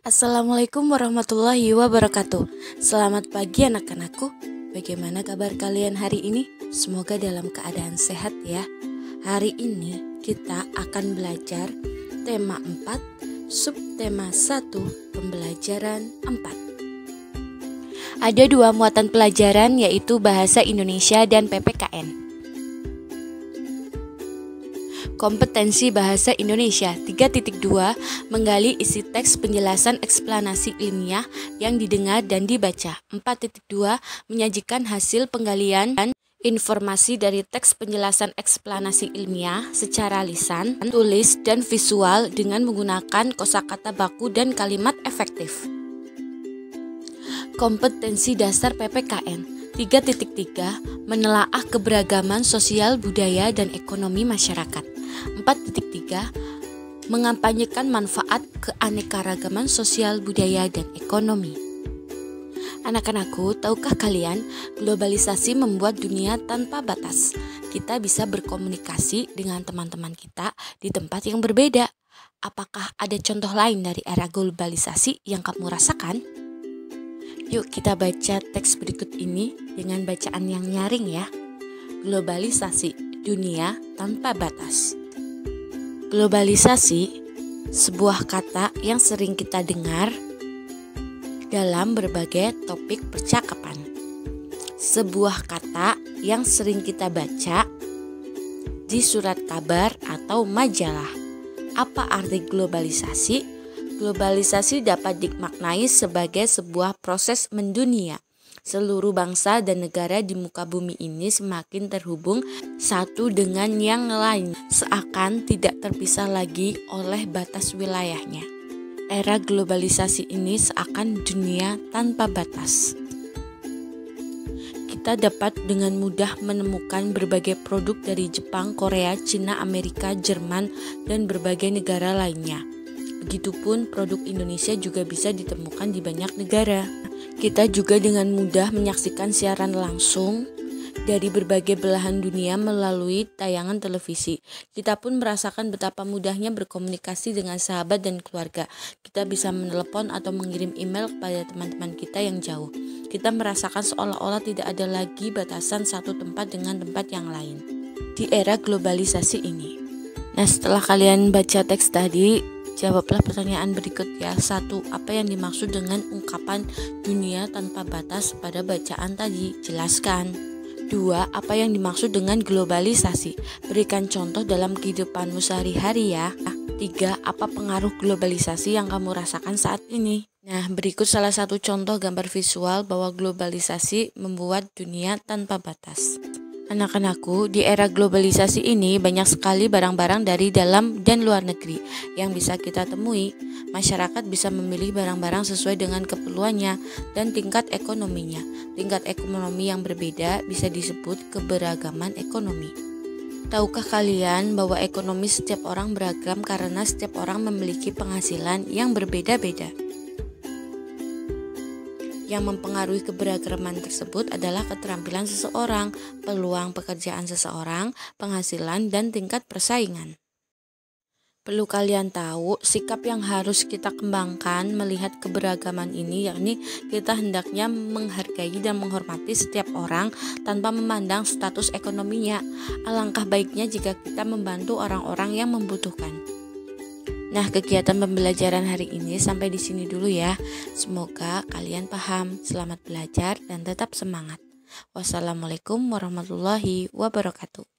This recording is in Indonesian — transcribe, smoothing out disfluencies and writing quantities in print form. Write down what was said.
Assalamualaikum warahmatullahi wabarakatuh. Selamat pagi anak-anakku. Bagaimana kabar kalian hari ini? Semoga dalam keadaan sehat ya. Hari ini kita akan belajar tema 4, subtema 1, pembelajaran 4. Ada dua muatan pelajaran, yaitu Bahasa Indonesia dan PPKN. Kompetensi Bahasa Indonesia 3.2 menggali isi teks penjelasan eksplanasi ilmiah yang didengar dan dibaca. 4.2 menyajikan hasil penggalian dan informasi dari teks penjelasan eksplanasi ilmiah secara lisan, tulis, dan visual dengan menggunakan kosakata baku dan kalimat efektif. Kompetensi dasar PPKN 3.3 menelaah keberagaman sosial, budaya, dan ekonomi masyarakat. 4.3 mengampanyekan manfaat keanekaragaman sosial, budaya, dan ekonomi. Anak-anakku, tahukah kalian globalisasi membuat dunia tanpa batas? Kita bisa berkomunikasi dengan teman-teman kita di tempat yang berbeda. Apakah ada contoh lain dari era globalisasi yang kamu rasakan? Yuk kita baca teks berikut ini dengan bacaan yang nyaring ya. Globalisasi, dunia tanpa batas. Globalisasi, sebuah kata yang sering kita dengar dalam berbagai topik percakapan. Sebuah kata yang sering kita baca di surat kabar atau majalah. Apa arti globalisasi? Globalisasi dapat dimaknai sebagai sebuah proses mendunia. Seluruh bangsa dan negara di muka bumi ini semakin terhubung satu dengan yang lain, seakan tidak terpisah lagi oleh batas wilayahnya. Era globalisasi ini seakan dunia tanpa batas. Kita dapat dengan mudah menemukan berbagai produk dari Jepang, Korea, Cina, Amerika, Jerman, dan berbagai negara lainnya. Begitupun produk Indonesia juga bisa ditemukan di banyak negara. Kita juga dengan mudah menyaksikan siaran langsung dari berbagai belahan dunia melalui tayangan televisi. Kita pun merasakan betapa mudahnya berkomunikasi dengan sahabat dan keluarga. Kita bisa menelepon atau mengirim email kepada teman-teman kita yang jauh. Kita merasakan seolah-olah tidak ada lagi batasan satu tempat dengan tempat yang lain di era globalisasi ini. Nah, setelah kalian baca teks tadi, jawablah pertanyaan berikut ya. 1. Apa yang dimaksud dengan ungkapan dunia tanpa batas pada bacaan tadi? Jelaskan. 2. Apa yang dimaksud dengan globalisasi? Berikan contoh dalam kehidupanmu sehari-hari ya. 3. Apa pengaruh globalisasi yang kamu rasakan saat ini? Nah, berikut salah satu contoh gambar visual bahwa globalisasi membuat dunia tanpa batas. Anak-anakku, di era globalisasi ini banyak sekali barang-barang dari dalam dan luar negeri yang bisa kita temui. Masyarakat bisa memilih barang-barang sesuai dengan keperluannya dan tingkat ekonominya. Tingkat ekonomi yang berbeda bisa disebut keberagaman ekonomi. Tahukah kalian bahwa ekonomi setiap orang beragam karena setiap orang memiliki penghasilan yang berbeda-beda? Yang mempengaruhi keberagaman tersebut adalah keterampilan seseorang, peluang pekerjaan seseorang, penghasilan, dan tingkat persaingan. Perlu kalian tahu, sikap yang harus kita kembangkan melihat keberagaman ini, yakni kita hendaknya menghargai dan menghormati setiap orang tanpa memandang status ekonominya. Alangkah baiknya jika kita membantu orang-orang yang membutuhkan. Nah, kegiatan pembelajaran hari ini sampai di sini dulu ya. Semoga kalian paham. Selamat belajar dan tetap semangat. Wassalamualaikum warahmatullahi wabarakatuh.